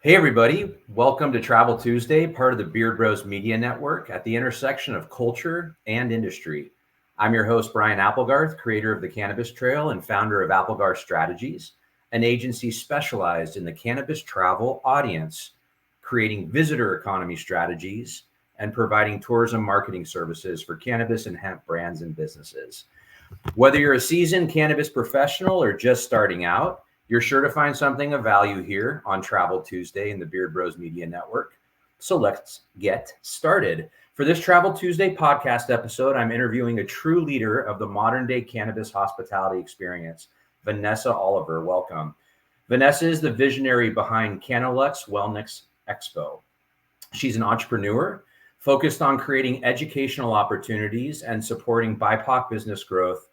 Hey, everybody. Welcome to Travel Tuesday, part of the Beard Bros Media Network at the intersection of culture and industry. I'm your host, Brian Applegarth, creator of the Cannabis Trail and founder of Applegarth Strategies, an agency specialized in the cannabis travel audience, creating visitor economy strategies and providing tourism marketing services for cannabis and hemp brands and businesses. Whether you're a seasoned cannabis professional or just starting out, you're sure to find something of value here on Travel Tuesday in the Beard Bros Media Network. So let's get started. For this Travel Tuesday podcast episode, I'm interviewing a true leader of the modern day cannabis hospitality experience, Vanessa Oliver. Welcome. Vanessa is the visionary behind CannaLux Wellness Expo. She's an entrepreneur focused on creating educational opportunities and supporting BIPOC business growth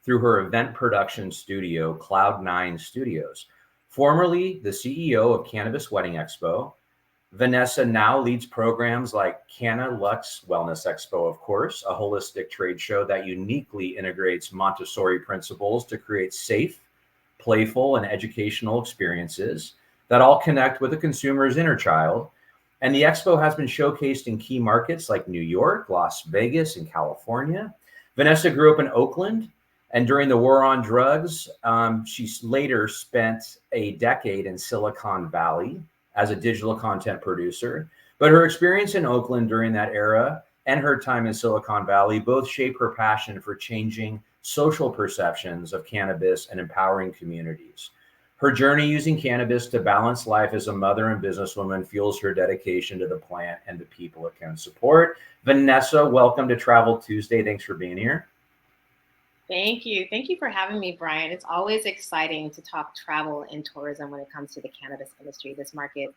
through her event production studio, Cloud9 Studios. Formerly the CEO of Cannabis Wedding Expo, Vanessa now leads programs like CannaLux Wellness Expo, of course, a holistic trade show that uniquely integrates Montessori principles to create safe, playful, and educational experiences that all connect with the consumer's inner child. And the expo has been showcased in key markets like New York, Las Vegas, and California. Vanessa grew up in Oakland, and during the war on drugs, she later spent a decade in Silicon Valley as a digital content producer. But her experience in Oakland during that era and her time in Silicon Valley both shape her passion for changing social perceptions of cannabis and empowering communities. Her journey using cannabis to balance life as a mother and businesswoman fuels her dedication to the plant and the people it can support. Vanessa, welcome to Travel Tuesday. Thanks for being here. Thank you. Thank you for having me, Brian. It's always exciting to talk travel and tourism when it comes to the cannabis industry. This market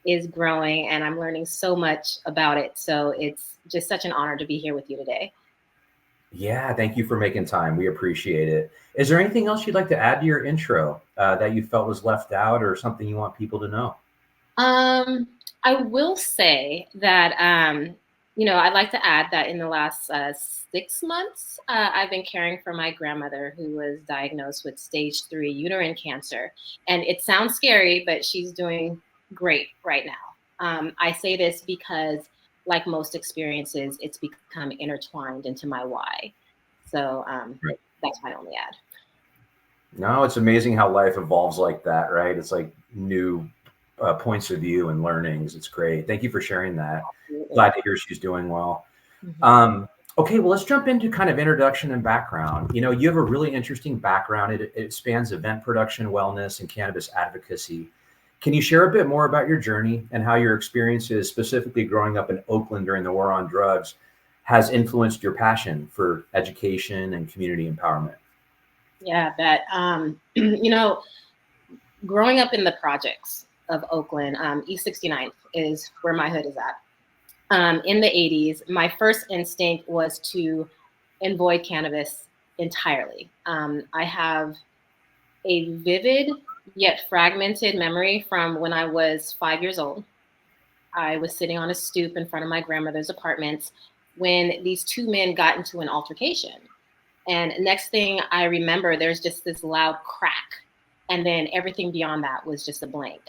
is growing and I'm learning so much about it. So it's just such an honor to be here with you today. Yeah, thank you for making time. We appreciate it. Is there anything else you'd like to add to your intro that you felt was left out or something you want people to know? I will say that, I'd like to add that in the last 6 months, I've been caring for my grandmother who was diagnosed with stage 3 uterine cancer. And it sounds scary, but she's doing great right now. I say this because like most experiences, it's become intertwined into my why. So Right. that's my only add. No, it's amazing how life evolves like that, right? It's like new points of view and learnings. It's great. Thank you for sharing that. Absolutely. Glad to hear she's doing well. Mm-hmm. Okay, well, let's jump into kind of introduction and background. You know, you have a really interesting background. It spans event production, wellness, and cannabis advocacy. Can you share a bit more about your journey and how your experiences, specifically growing up in Oakland during the war on drugs, has influenced your passion for education and community empowerment? Yeah, that, growing up in the projects of Oakland, East 69th is where my hood is at. In the 80s, my first instinct was to avoid cannabis entirely. I have a vivid yet fragmented memory from when I was 5 years old. I was sitting on a stoop in front of my grandmother's apartment when these two men got into an altercation. And next thing I remember, there's just this loud crack. And then everything beyond that was just a blank.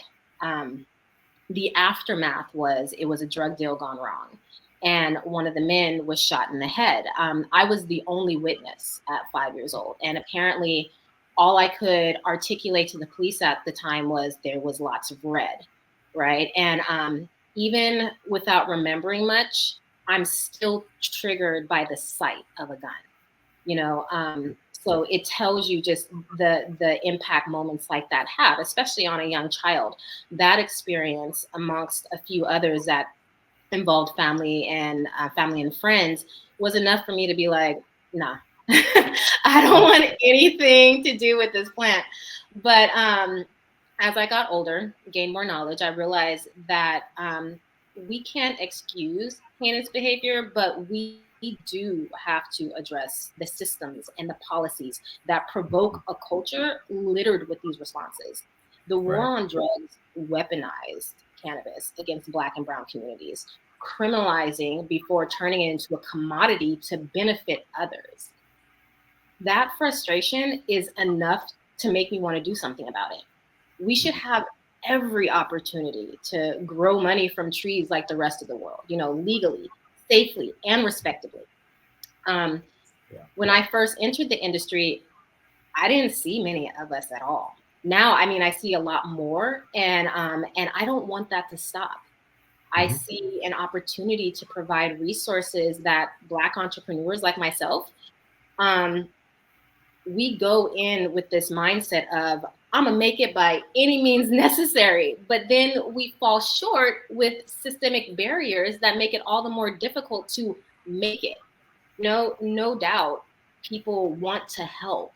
The aftermath was it was a drug deal gone wrong. And one of the men was shot in the head. I was the only witness at 5 years old. And apparently, all I could articulate to the police at the time was there was lots of red, right? And even without remembering much, I'm still triggered by the sight of a gun. So it tells you just the impact moments like that have, especially on a young child. That experience, amongst a few others that involved family and friends, was enough for me to be like, nah, I don't want anything to do with this plant. But as I got older, gained more knowledge, I realized that we can't excuse heinous behavior, but we do have to address the systems and the policies that provoke a culture littered with these responses. The war Right. on drugs weaponized cannabis against Black and brown communities, criminalizing before turning it into a commodity to benefit others. That frustration is enough to make me want to do something about it. We should have every opportunity to grow money from trees like the rest of the world, legally, safely, and respectably. When I first entered the industry, I didn't see many of us at all. Now, I see a lot more, and I don't want that to stop. I see an opportunity to provide resources that Black entrepreneurs like myself, we go in with this mindset of, I'm gonna make it by any means necessary, but then we fall short with systemic barriers that make it all the more difficult to make it. No doubt, people want to help,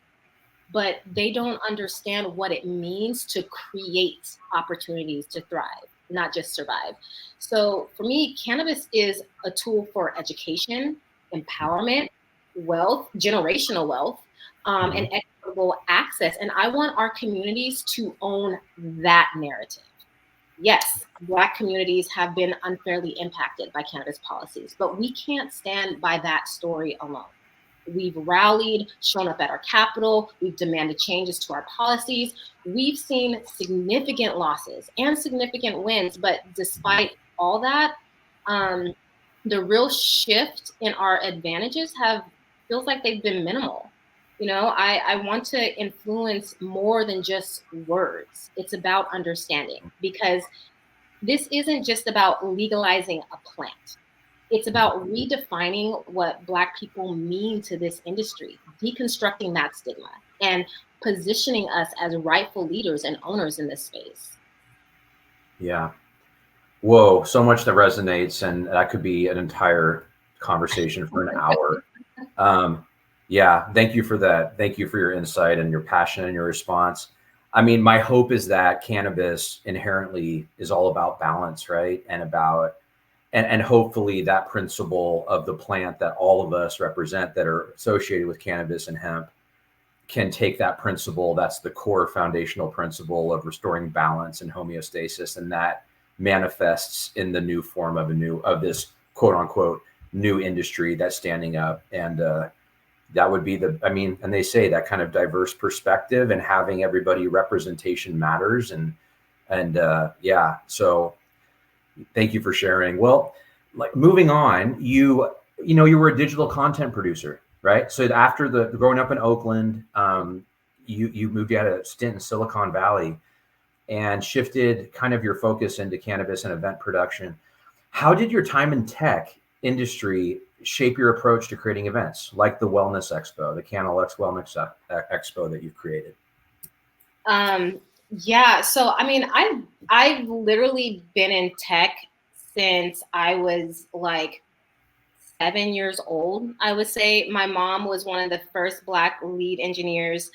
but they don't understand what it means to create opportunities to thrive, not just survive. So for me, cannabis is a tool for education, empowerment, wealth, generational wealth, and equitable access. And I want our communities to own that narrative. Yes, Black communities have been unfairly impacted by cannabis policies, but we can't stand by that story alone. We've rallied, shown up at our Capitol, we've demanded changes to our policies. We've seen significant losses and significant wins, but despite all that, the real shift in our advantages feels like they've been minimal. I want to influence more than just words. It's about understanding, because this isn't just about legalizing a plant. It's about redefining what Black people mean to this industry, deconstructing that stigma, and positioning us as rightful leaders and owners in this space. Yeah. Whoa, so much that resonates, and that could be an entire conversation for an hour. Yeah, thank you for that. Thank you for your insight and your passion and your response. My hope is that cannabis inherently is all about balance, right? And hopefully that principle of the plant that all of us represent that are associated with cannabis and hemp can take that principle. That's the core foundational principle of restoring balance and homeostasis. And that manifests in the new form of this quote unquote new industry that's standing up. And that would be and they say that kind of diverse perspective and having everybody representation matters. And yeah, so thank you for sharing. Well, like moving on, you were a digital content producer, right? So after the growing up in Oakland, you moved, you had a stint in Silicon Valley and shifted kind of your focus into cannabis and event production. How did your time in tech industry shape your approach to creating events like the Wellness Expo, the CannaLux Wellness Expo that you've created? Yeah, so I've literally been in tech since I was like 7 years old. I would say my mom was one of the first Black lead engineers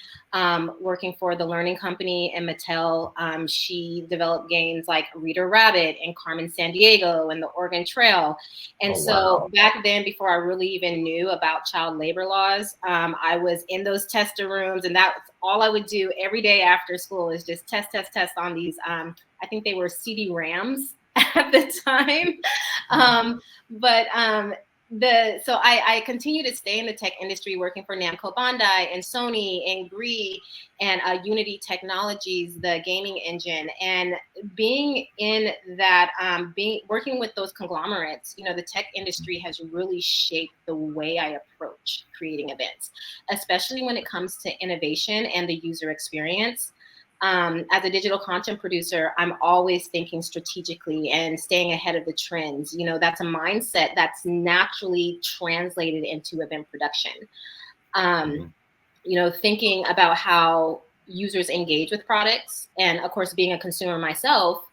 working for the Learning Company and Mattel. She developed games like Reader Rabbit and Carmen Sandiego and the Oregon Trail. And so back then, before I really even knew about child labor laws, I was in those tester rooms, and that's all I would do every day after school is just test on these. I think they were CD-RAMs at the time. So I continue to stay in the tech industry, working for Namco Bandai and Sony and Gree and Unity Technologies, the gaming engine, and being in that, working with those conglomerates. The tech industry has really shaped the way I approach creating events, especially when it comes to innovation and the user experience. As a digital content producer, I'm always thinking strategically and staying ahead of the trends. That's a mindset that's naturally translated into event production. Thinking about how users engage with products, and of course, being a consumer myself,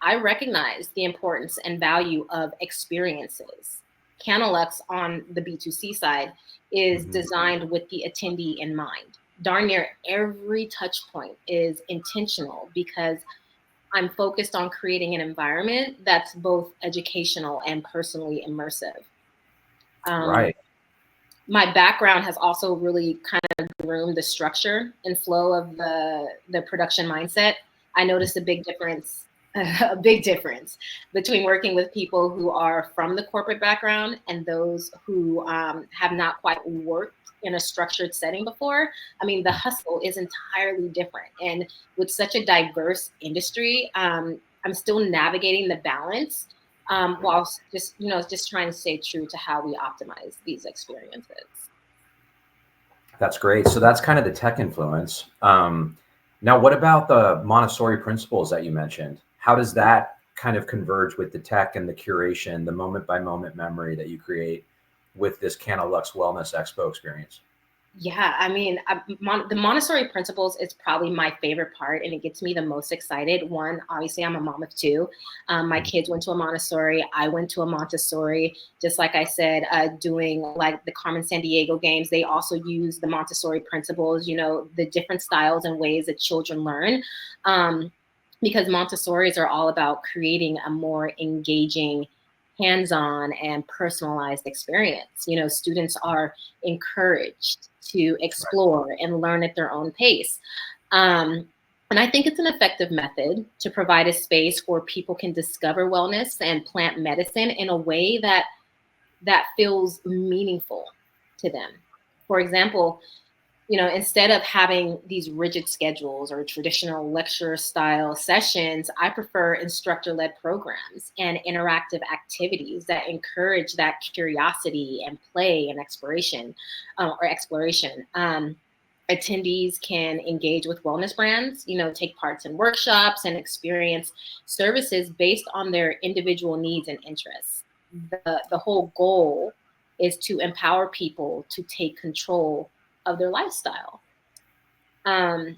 I recognize the importance and value of experiences. CannaLux on the B2C side is designed with the attendee in mind. Darn near every touch point is intentional because I'm focused on creating an environment that's both educational and personally immersive. Right. My background has also really kind of groomed the structure and flow of the production mindset. I noticed a big difference between working with people who are from the corporate background and those who have not quite worked in a structured setting before. I mean, the hustle is entirely different. And with such a diverse industry, I'm still navigating the balance while just trying to stay true to how we optimize these experiences. That's great. So that's kind of the tech influence. Now, what about the Montessori principles that you mentioned? How does that kind of converge with the tech and the curation, the moment by moment memory that you create with this CannaLux Wellness Expo experience? Yeah, I mean, the Montessori principles is probably my favorite part, and it gets me the most excited. One, obviously, I'm a mom of two. My kids went to a Montessori. I went to a Montessori. Just like I said, doing like the Carmen Sandiego games, they also use the Montessori principles, the different styles and ways that children learn. Because Montessoris are all about creating a more engaging, hands-on and personalized experience. Students are encouraged to explore and learn at their own pace. And I think it's an effective method to provide a space where people can discover wellness and plant medicine in a way that feels meaningful to them. For example, instead of having these rigid schedules or traditional lecture style sessions, I prefer instructor-led programs and interactive activities that encourage that curiosity and play and exploration. Attendees can engage with wellness brands, take parts in workshops and experience services based on their individual needs and interests. The whole goal is to empower people to take control of their lifestyle. And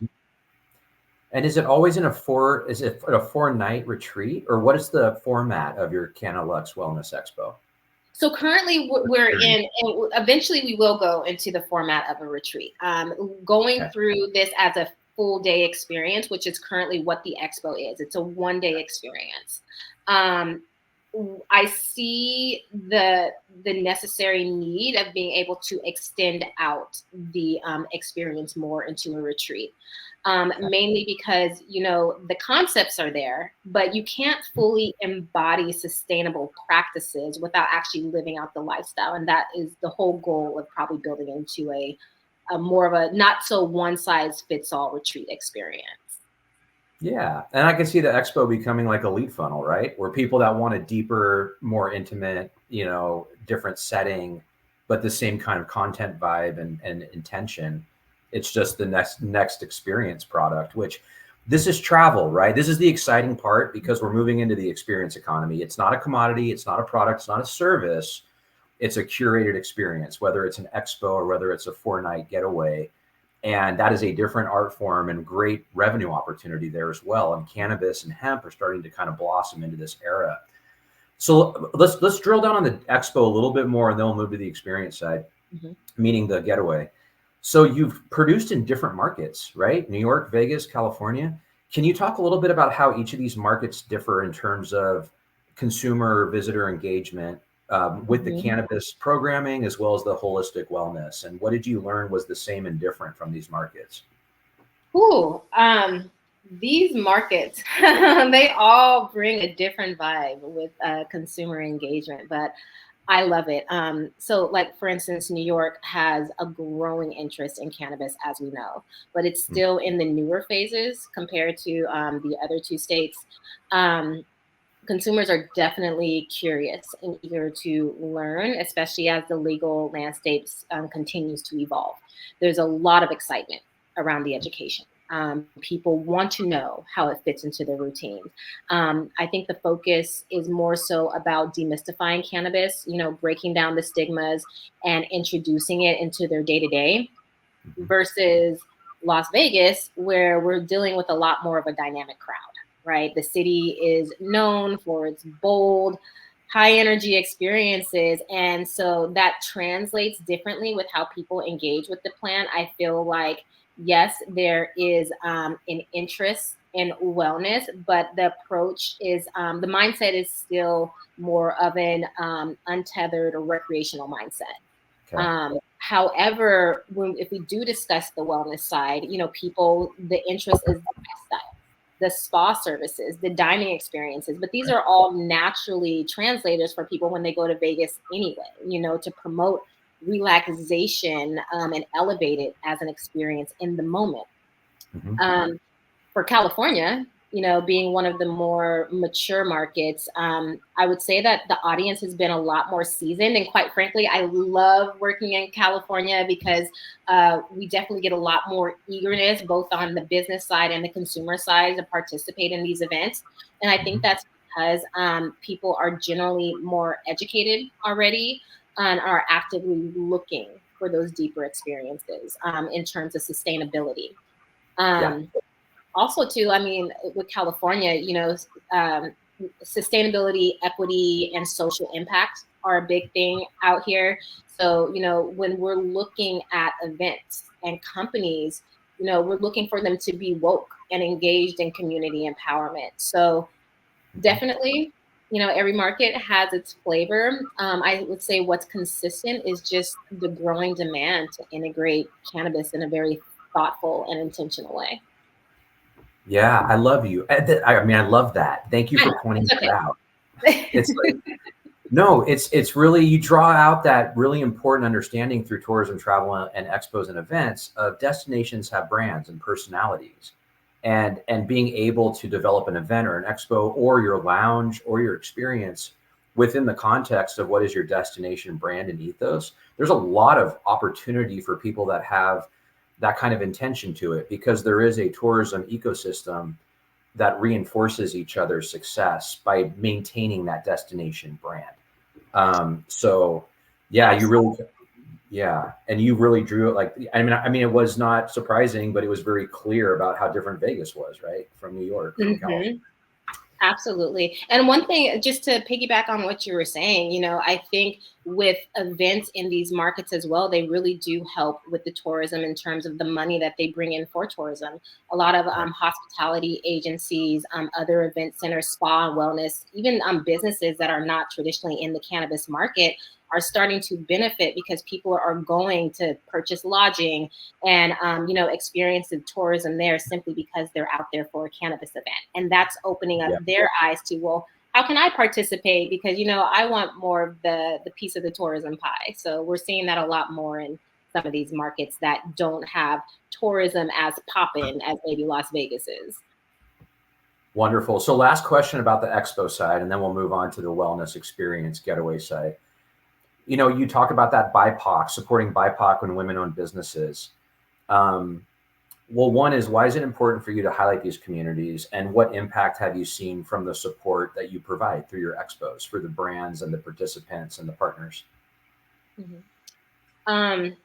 is it always is it a 4-night retreat, or what is the format of your CannaLux Wellness Expo? So currently we're in, and eventually we will go into the format of a retreat. Going through this as a full day experience, which is currently what the Expo is. It's a 1-day experience. I see the necessary need of being able to extend out the experience more into a retreat, mainly because, the concepts are there, but you can't fully embody sustainable practices without actually living out the lifestyle. And that is the whole goal of probably building into a more of a not so one size fits all retreat experience. Yeah. And I can see the Expo becoming like a lead funnel, right? Where people that want a deeper, more intimate, different setting, but the same kind of content vibe and intention. It's just the next experience product, which this is travel, right? This is the exciting part because we're moving into the experience economy. It's not a commodity. It's not a product. It's not a service. It's a curated experience, whether it's an expo or whether it's a 4-night getaway. And that is a different art form and great revenue opportunity there as well. And cannabis and hemp are starting to kind of blossom into this era. So let's drill down on the expo a little bit more, and then we'll move to the experience side, meaning the getaway. So you've produced in different markets, right? New York, Vegas, California. Can you talk a little bit about how each of these markets differ in terms of consumer or visitor engagement with the cannabis programming as well as the holistic wellness? And what did you learn was the same and different from these markets? These markets, they all bring a different vibe with consumer engagement, but I love it. So like, for instance, New York has a growing interest in cannabis, as we know, but it's still in the newer phases compared to the other two states. Consumers are definitely curious and eager to learn, especially as the legal landscape continues to evolve. There's a lot of excitement around the education. People want to know how it fits into their routine. I think the focus is more so about demystifying cannabis, breaking down the stigmas and introducing it into their day-to-day versus Las Vegas, where we're dealing with a lot more of a dynamic crowd, right? The city is known for its bold, high energy experiences. And so that translates differently with how people engage with the plant. I feel like, yes, there is an interest in wellness, but the approach is, the mindset is still more of an untethered or recreational mindset. Okay. However, if we do discuss the wellness side, the interest is the lifestyle, the spa services, the dining experiences, but these are all naturally translators for people when they go to Vegas anyway, to promote relaxation and elevate it as an experience in the moment. Mm-hmm. For California, being one of the more mature markets, I would say that the audience has been a lot more seasoned. And quite frankly, I love working in California because we definitely get a lot more eagerness, both on the business side and the consumer side, to participate in these events. And I think that's because people are generally more educated already and are actively looking for those deeper experiences in terms of sustainability. Yeah. Also too, I mean, with California, sustainability, equity, and social impact are a big thing out here. So, when we're looking at events and companies, we're looking for them to be woke and engaged in community empowerment. So definitely, every market has its flavor. I would say what's consistent is just the growing demand to integrate cannabis in a very thoughtful and intentional way. Yeah, I love you. I mean, I love that. Thank you I for know, pointing it's that okay. out. It's like, no, it's really, you draw out that really important understanding through tourism, travel, and expos and events of destinations have brands and personalities, and being able to develop an event or an expo or your lounge or your experience within the context of what is your destination brand and ethos. There's a lot of opportunity for people that have that kind of intention to it, because there is a tourism ecosystem that reinforces each other's success by maintaining that destination brand. So yeah, you really, yeah. And you really drew it like, I mean, it was not surprising, but it was very clear about how different Vegas was, right? From New York, from California. Absolutely. And one thing, just to piggyback on what you were saying, I think with events in these markets as well, they really do help with the tourism in terms of the money that they bring in for tourism. A lot of hospitality agencies, other event centers, spa and wellness, even businesses that are not traditionally in the cannabis market are starting to benefit because people are going to purchase lodging and experience the tourism there simply because they're out there for a cannabis event. And that's opening up their eyes to, well, how can I participate? Because I want more of the piece of the tourism pie. So we're seeing that a lot more in some of these markets that don't have tourism as poppin' as maybe Las Vegas is. Wonderful. So last question about the expo side, and then we'll move on to the wellness experience getaway side. You talk about that BIPOC, supporting BIPOC and women-owned businesses. Well, one is, why is it important for you to highlight these communities, and what impact have you seen from the support that you provide through your expos for the brands and the participants and the partners? I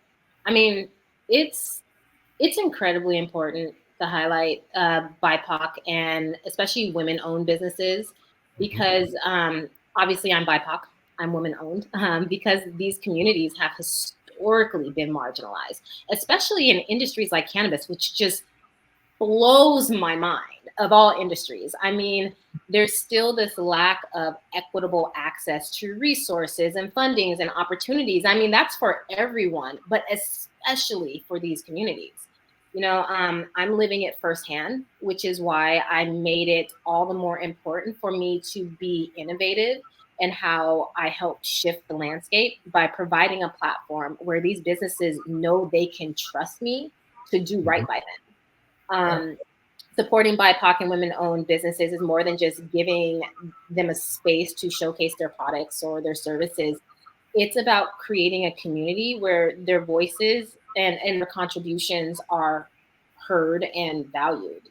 mean, it's incredibly important to highlight BIPOC and especially women-owned businesses because obviously I'm BIPOC, I'm women-owned, because these communities have historically been marginalized, especially in industries like cannabis, which just blows my mind of all industries. I mean, there's still this lack of equitable access to resources and fundings and opportunities. I mean, that's for everyone, but especially for these communities. I'm living it firsthand, which is why I made it all the more important for me to be innovative and how I help shift the landscape by providing a platform where these businesses know they can trust me to do right by them. Supporting BIPOC and women-owned businesses is more than just giving them a space to showcase their products or their services. It's about creating a community where their voices and their contributions are heard and valued.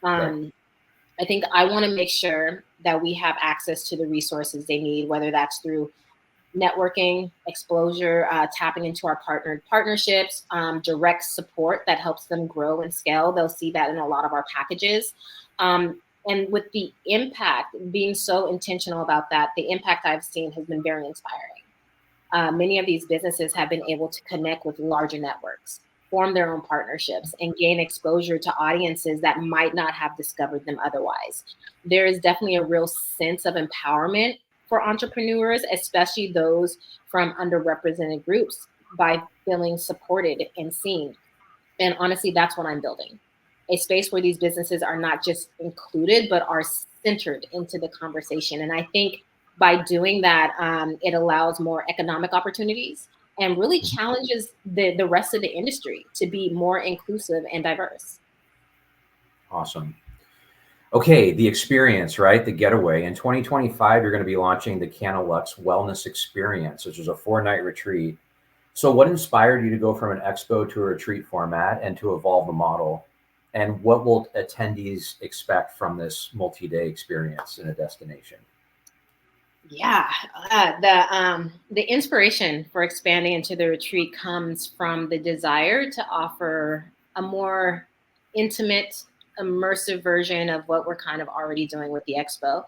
I think I want to make sure that we have access to the resources they need, whether that's through networking, exposure, tapping into our partnerships, direct support that helps them grow and scale. They'll see that in a lot of our packages. And with the impact, being so intentional about that, the impact I've seen has been very inspiring. Many of these businesses have been able to connect with larger networks, form their own partnerships, and gain exposure to audiences that might not have discovered them otherwise. There is definitely a real sense of empowerment for entrepreneurs, especially those from underrepresented groups, by feeling supported and seen. And honestly, that's what I'm building. A space where these businesses are not just included, but are centered into the conversation. And I think by doing that, it allows more economic opportunities and really challenges the rest of the industry to be more inclusive and diverse. Awesome. Okay, the experience, right? The getaway. In 2025, you're going to be launching the CannaLux Wellness Experience, which is a 4-night retreat. So what inspired you to go from an expo to a retreat format and to evolve the model? And what will attendees expect from this multi-day experience in a destination? Yeah, the inspiration for expanding into the retreat comes from the desire to offer a more intimate, immersive version of what we're kind of already doing with the expo.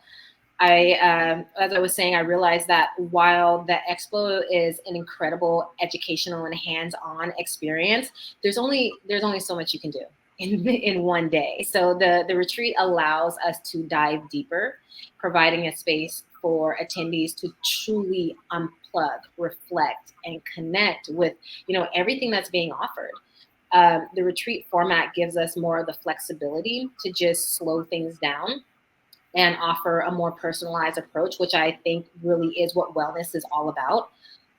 As I was saying, I realized that while the expo is an incredible educational and hands-on experience, there's only so much you can do in one day. So the retreat allows us to dive deeper, providing a space for attendees to truly unplug, reflect, and connect with everything that's being offered. The retreat format gives us more of the flexibility to just slow things down and offer a more personalized approach, which I think really is what wellness is all about.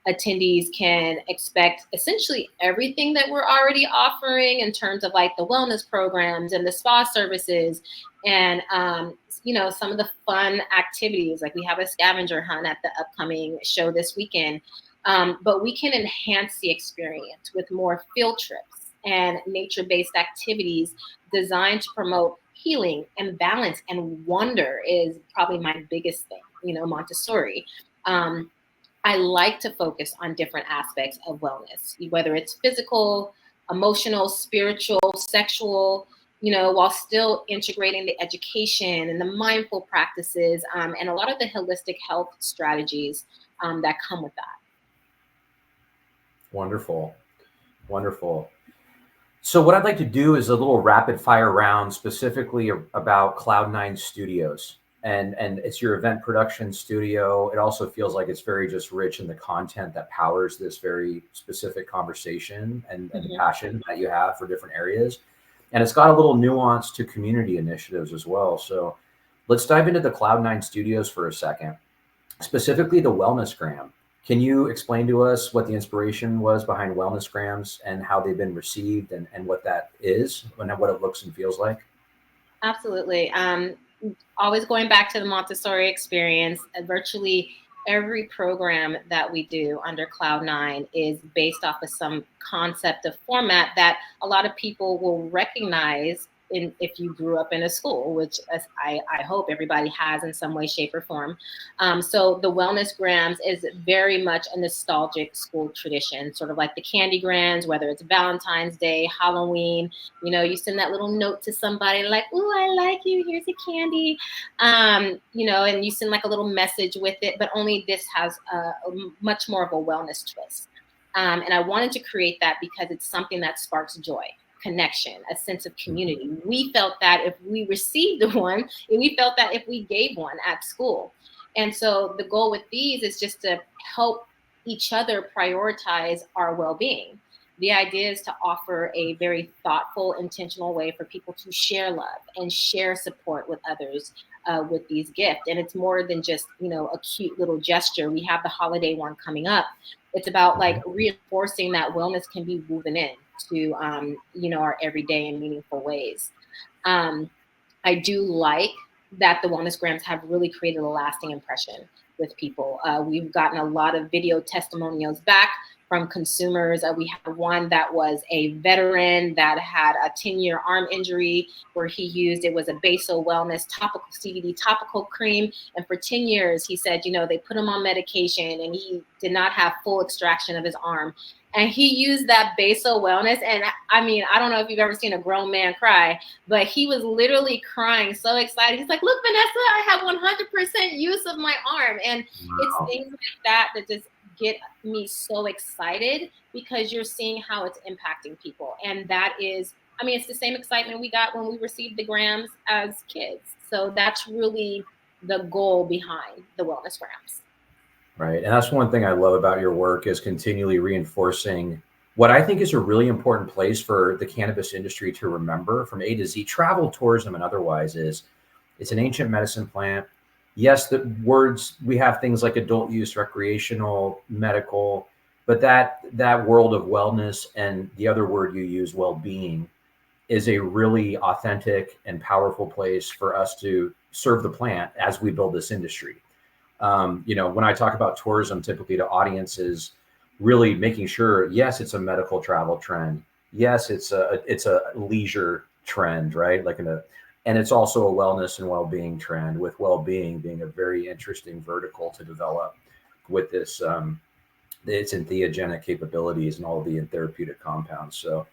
Attendees can expect essentially everything that we're already offering in terms of like the wellness programs and the spa services and some of the fun activities. Like we have a scavenger hunt at the upcoming show this weekend, but we can enhance the experience with more field trips and nature-based activities designed to promote healing and balance and wonder is probably my biggest thing, Montessori. I like to focus on different aspects of wellness, whether it's physical, emotional, spiritual, sexual, while still integrating the education and the mindful practices and a lot of the holistic health strategies that come with that. Wonderful. Wonderful. So what I'd like to do is a little rapid fire round specifically about Cloud9 Studios. And it's your event production studio. It also feels like it's very just rich in the content that powers this very specific conversation and the passion that you have for different areas. And it's got a little nuance to community initiatives as well. So let's dive into the Cloud9 Studios for a second, specifically the Wellness Gram. Can you explain to us what the inspiration was behind Wellness Grams and how they've been received and what that is and what it looks and feels like? Absolutely. Always going back to the Montessori experience, virtually every program that we do under Cloud9 is based off of some concept of format that a lot of people will recognize if you grew up in a school, which I hope everybody has in some way, shape, or form. So the Wellness Grams is very much a nostalgic school tradition, sort of like the candy grams, whether it's Valentine's Day, Halloween, you send that little note to somebody like, "Ooh, I like you, here's a candy," and you send like a little message with it, but only this has a much more of a wellness twist. And I wanted to create that because it's something that sparks joy, connection, a sense of community. We felt that if we received one, and we felt that if we gave one at school. And so the goal with these is just to help each other prioritize our well-being. The idea is to offer a very thoughtful, intentional way for people to share love and share support with others with these gifts. And it's more than just, a cute little gesture. We have the holiday one coming up. It's about like reinforcing that wellness can be woven in to, our everyday and meaningful ways. I do like that the Wellness Grams have really created a lasting impression with people. We've gotten a lot of video testimonials back from consumers. We had one that was a veteran that had a 10-year arm injury where he used, it was a Basal Wellness topical CBD topical cream. And for 10 years, he said, they put him on medication and he did not have full extraction of his arm. And he used that Basal Wellness. And I mean, I don't know if you've ever seen a grown man cry, but he was literally crying, so excited. He's like, "Look, Vanessa, I have 100% use of my arm." And it's things like that that just get me so excited because you're seeing how it's impacting people. And that is, it's the same excitement we got when we received the grams as kids. So that's really the goal behind the Wellness Grams. Right. And that's one thing I love about your work is continually reinforcing what I think is a really important place for the cannabis industry to remember from A to Z, travel, tourism, and otherwise, is it's an ancient medicine plant. Yes, the words, we have things like adult use, recreational, medical, But that world of wellness, and the other word you use, well-being, is a really authentic and powerful place for us to serve the plant as we build this industry. When I talk about tourism, typically to audiences, really making sure, yes, it's a medical travel trend. Yes, it's a leisure trend, right? And it's also a wellness and well-being trend, with well-being being a very interesting vertical to develop with this, its entheogenic capabilities and all the therapeutic compounds. So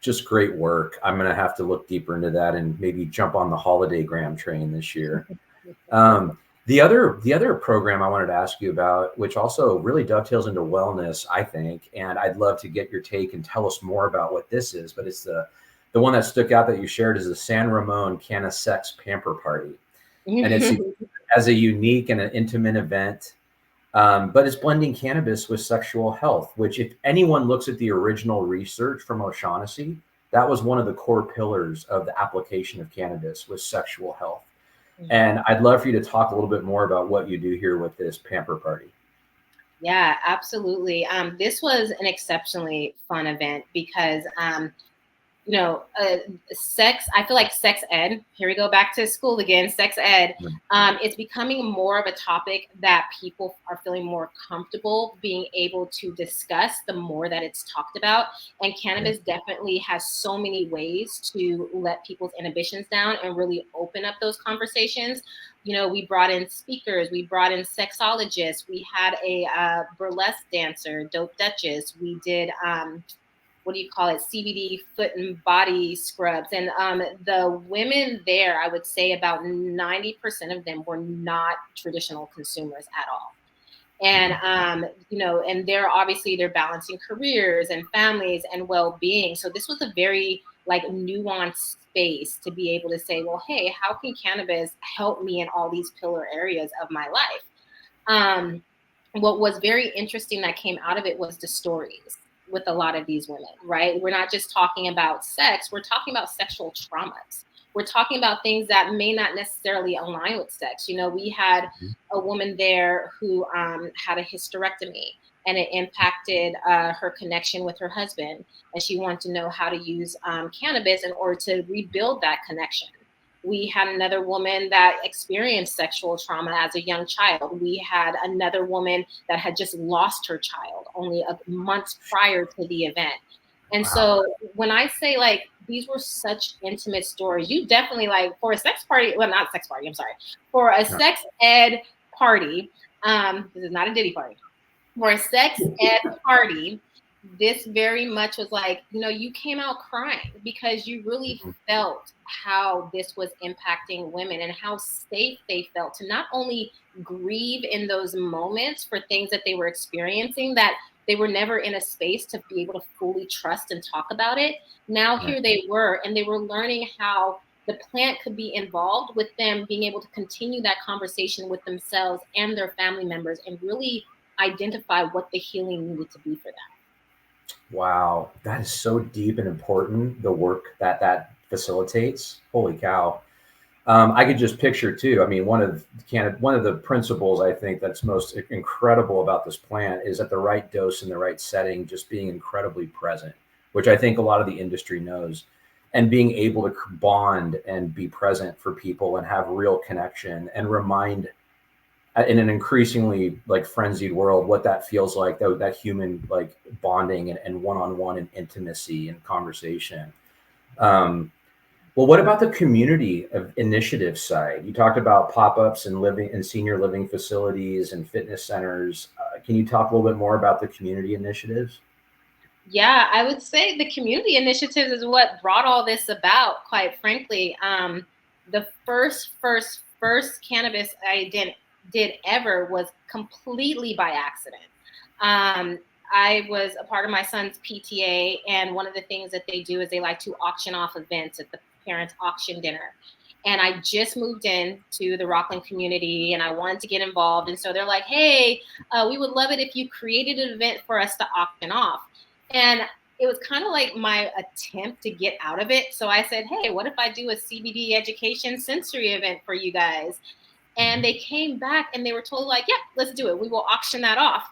just great work. I'm going to have to look deeper into that and maybe jump on the holiday gram train this year. The other program I wanted to ask you about, which also really dovetails into wellness, I think, and I'd love to get your take and tell us more about what this is, but it's the one that stuck out that you shared is the San Ramon CannaSex Pamper Party. And it's as a unique and an intimate event, but it's blending cannabis with sexual health, which if anyone looks at the original research from O'Shaughnessy, that was one of the core pillars of the application of cannabis, was sexual health. And I'd love for you to talk a little bit more about what you do here with this Pamper Party. Yeah, absolutely. This was an exceptionally fun event because, sex, I feel like sex ed, here we go back to school again, sex ed, it's becoming more of a topic that people are feeling more comfortable being able to discuss the more that it's talked about. And cannabis definitely has so many ways to let people's inhibitions down and really open up those conversations. We brought in speakers, we brought in sexologists, we had a burlesque dancer, Dope Duchess, we did CBD foot and body scrubs. And the women there, I would say about 90% of them were not traditional consumers at all. And, and they're balancing careers and families and well-being. So this was a very nuanced space to be able to say, well, hey, how can cannabis help me in all these pillar areas of my life? What was very interesting that came out of it was the stories with a lot of these women, right? We're not just talking about sex, we're talking about sexual traumas. We're talking about things that may not necessarily align with sex. We had a woman there who had a hysterectomy, and it impacted her connection with her husband. And she wanted to know how to use cannabis in order to rebuild that connection. We had another woman that experienced sexual trauma as a young child. We had another woman that had just lost her child only a month prior to the event. And so when I say these were such intimate stories, you definitely for a sex party, well, not sex party, I'm sorry, for a sex ed party, this is not a Diddy party, for a sex ed party, this very much was you came out crying because you really felt how this was impacting women and how safe they felt to not only grieve in those moments for things that they were experiencing, that they were never in a space to be able to fully trust and talk about it. Now here they were, and they were learning how the plant could be involved with them being able to continue that conversation with themselves and their family members and really identify what the healing needed to be for them. Wow, that is so deep and important, the work that facilitates. Holy cow. I could just picture too. I mean, one of the principles I think that's most incredible about this plant is at the right dose in the right setting, just being incredibly present, which I think a lot of the industry knows, and being able to bond and be present for people and have real connection and remind in an increasingly frenzied world what that feels like, that human bonding and one-on-one and intimacy and conversation. Well, what about the community of initiative side? You talked about pop-ups and living and senior living facilities and fitness centers. Can you talk a little bit more about the community initiatives? Yeah, I would say the community initiatives is what brought all this about, quite frankly. The first cannabis I did ever was completely by accident. I was a part of my son's PTA, and one of the things that they do is they like to auction off events at the parents' auction dinner. And I just moved in to the Rockland community and I wanted to get involved. And so they're like, hey, we would love it if you created an event for us to auction off. And it was kind of like my attempt to get out of it. So I said, hey, what if I do a CBD education sensory event for you guys? And they came back and they were totally like, yeah, let's do it. We will auction that off.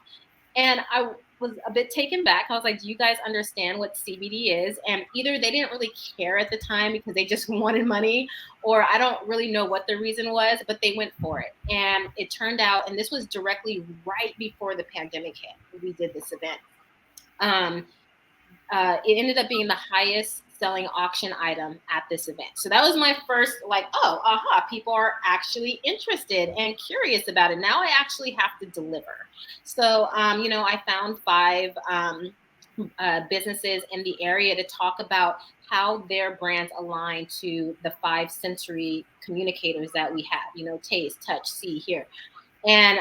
And I was a bit taken back. I was like, do you guys understand what CBD is? And either they didn't really care at the time because they just wanted money, or I don't really know what the reason was, but they went for it. And it turned out, and this was directly right before the pandemic hit, we did this event. It ended up being the highest selling auction item at this event. So that was my first, like, oh, aha, people are actually interested and curious about it. Now I actually have to deliver. So, I found 5 businesses in the area to talk about how their brands align to the 5 sensory communicators that we have, taste, touch, see, hear. And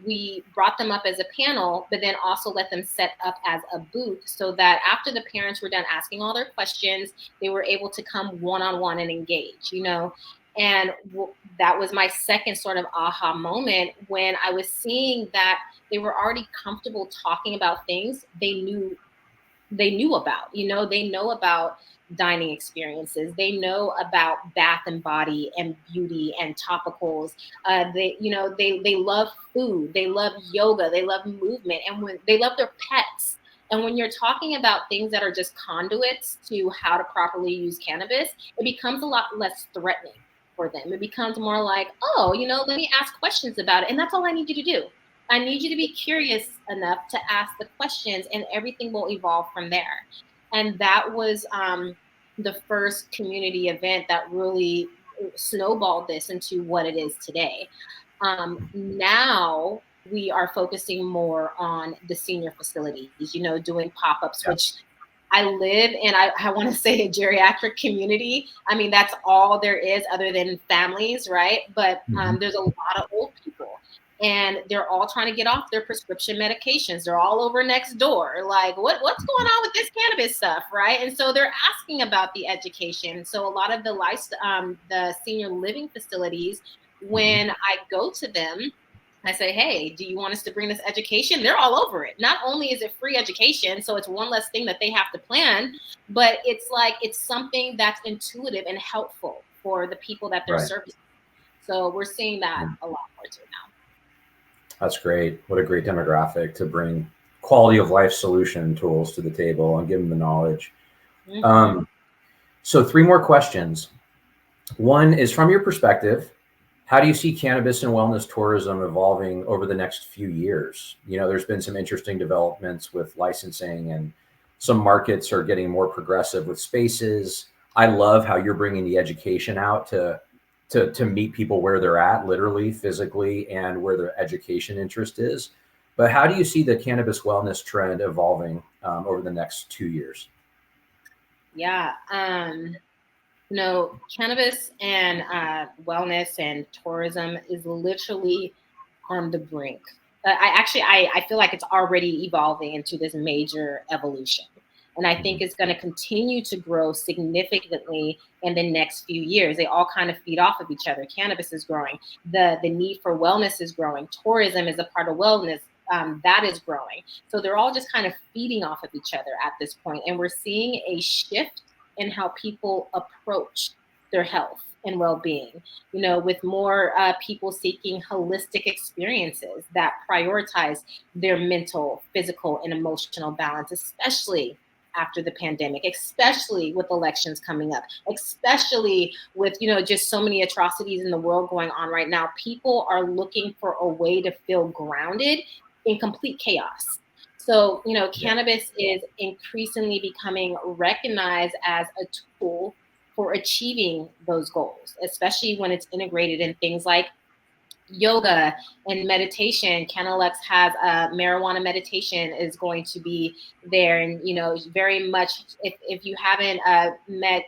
we brought them up as a panel, but then also let them set up as a booth so that after the parents were done asking all their questions, they were able to come one-on-one and engage. And that was my second sort of aha moment when I was seeing that they were already comfortable talking about things they knew about. They know about dining experiences. They know about bath and body and beauty and topicals. They love food. They love yoga. They love movement, and when they love their pets. And when you're talking about things that are just conduits to how to properly use cannabis, it becomes a lot less threatening for them. It becomes more like, oh, let me ask questions about it, and that's all I need you to do. I need you to be curious enough to ask the questions, and everything will evolve from there. And that was the first community event that really snowballed this into what it is today. Now we are focusing more on the senior facilities, doing pop-ups, which I live in, I want to say, a geriatric community. I mean, that's all there is other than families, right? But there's a lot of old people. And they're all trying to get off their prescription medications. They're all over next door. Like, what's going on with this cannabis stuff, right? And so they're asking about the education. So a lot of the senior living facilities, when I go to them, I say, hey, do you want us to bring this education? They're all over it. Not only is it free education, so it's one less thing that they have to plan, but it's something that's intuitive and helpful for the people that they're servicing. So we're seeing that a lot more too now. That's great. What a great demographic to bring quality of life solution tools to the table and give them the knowledge. So 3 more questions. One is, from your perspective, how do you see cannabis and wellness tourism evolving over the next few years? There's been some interesting developments with licensing, and some markets are getting more progressive with spaces. I love how you're bringing the education out to meet people where they're at, literally, physically, and where their education interest is. But how do you see the cannabis wellness trend evolving over the next 2 years? Yeah. Cannabis and wellness and tourism is literally on the brink. I feel like it's already evolving into this major evolution. And I think it's going to continue to grow significantly in the next few years. They all kind of feed off of each other. Cannabis is growing. The need for wellness is growing. Tourism is a part of wellness. That is growing. So they're all just kind of feeding off of each other at this point. And we're seeing a shift in how people approach their health and well-being, with more people seeking holistic experiences that prioritize their mental, physical, and emotional balance, especially after the pandemic, especially with elections coming up, especially with, just so many atrocities in the world going on right now. People are looking for a way to feel grounded in complete chaos. So, cannabis is increasingly becoming recognized as a tool for achieving those goals, especially when it's integrated in things like yoga and meditation. CannaLux has a marijuana meditation is going to be there. And, very much, if you haven't met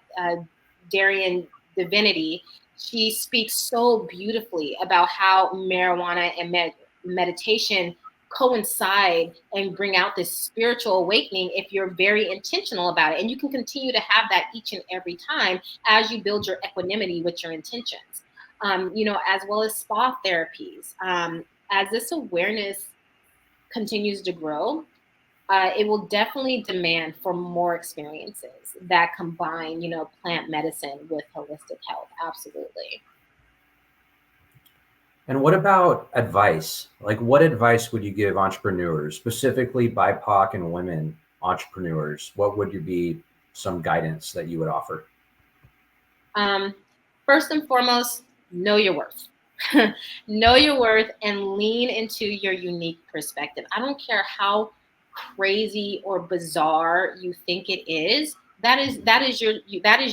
Darian Divinity, she speaks so beautifully about how marijuana and meditation coincide and bring out this spiritual awakening if you're very intentional about it. And you can continue to have that each and every time as you build your equanimity with your intentions. As well as spa therapies. As this awareness continues to grow, it will definitely demand for more experiences that combine, plant medicine with holistic health. Absolutely. And what about advice? Like, what advice would you give entrepreneurs, specifically BIPOC and women entrepreneurs? What would you be some guidance that you would offer? First and foremost, know your worth. Know your worth and lean into your unique perspective. I don't care how crazy or bizarre you think it is. That is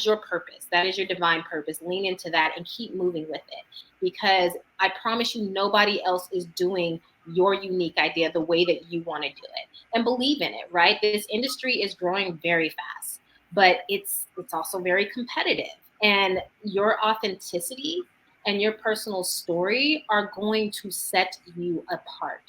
your purpose. That is your divine purpose. Lean into that and keep moving with it, because I promise you, nobody else is doing your unique idea the way that you want to do it. And believe in it. Right? This industry is growing very fast, but it's also very competitive. And your authenticity and your personal story are going to set you apart.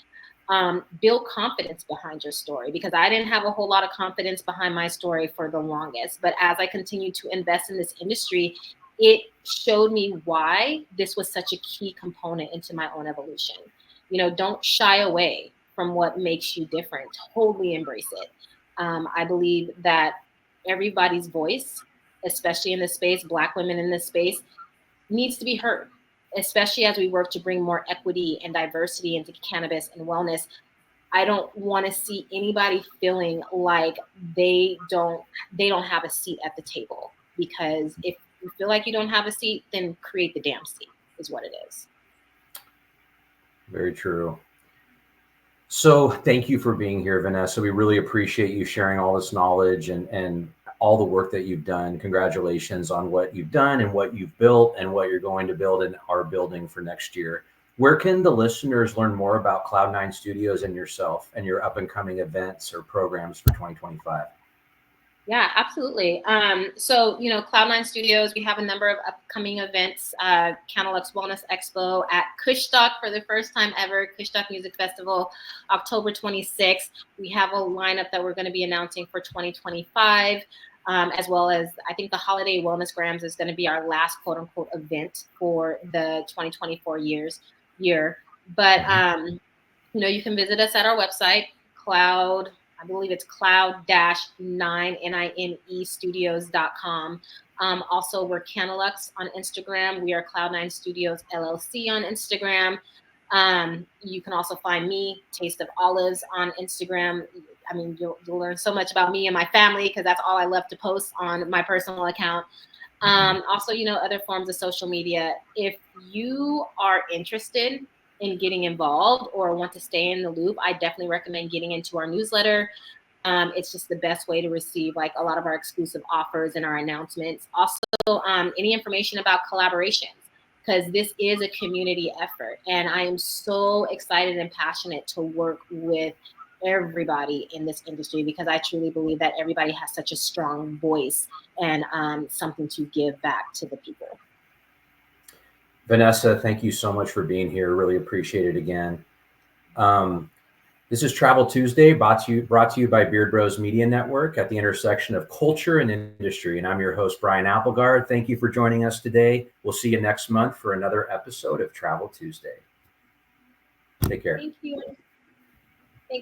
Build confidence behind your story, because I didn't have a whole lot of confidence behind my story for the longest. But as I continued to invest in this industry, it showed me why this was such a key component into my own evolution. Don't shy away from what makes you different. Totally embrace it. I believe that everybody's voice, especially in this space, Black women in this space, needs to be heard, especially as we work to bring more equity and diversity into cannabis and wellness. I don't want to see anybody feeling like they don't have a seat at the table, because if you feel like you don't have a seat, then create the damn seat is what it is. Very true. So thank you for being here, Vanessa. We really appreciate you sharing all this knowledge and all the work that you've done. Congratulations on what you've done and what you've built and what you're going to build and are building for next year. Where can the listeners learn more about Cloud9 Studios and yourself and your up and coming events or programs for 2025? Yeah, absolutely. So, Cloud9 Studios, we have a number of upcoming events. CannaLux Wellness Expo at Kushstock for the first time ever, Kushstock Music Festival, October 26th. We have a lineup that we're going to be announcing for 2025, as well as I think the Holiday Wellness Grams is going to be our last quote unquote event for the 2024 year. But, you can visit us at our website, I believe it's cloud-9 studios.com. Also, we're CannaLux on Instagram. We are Cloud9 Studios LLC on Instagram. You can also find me, Taste of Olives, on Instagram. I mean, you'll learn so much about me and my family, because that's all I love to post on my personal account. Also, other forms of social media. If you are interested in getting involved or want to stay in the loop, I definitely recommend getting into our newsletter. It's just the best way to receive like a lot of our exclusive offers and our announcements. Also, any information about collaborations, because this is a community effort. And I am so excited and passionate to work with everybody in this industry, because I truly believe that everybody has such a strong voice and something to give back to the people. Vanessa, thank you so much for being here. Really appreciate it again. This is Travel Tuesday, brought to you by Beard Bros Media Network at the intersection of culture and industry. And I'm your host, Brian Applegarth. Thank you for joining us today. We'll see you next month for another episode of Travel Tuesday. Take care. Thank you.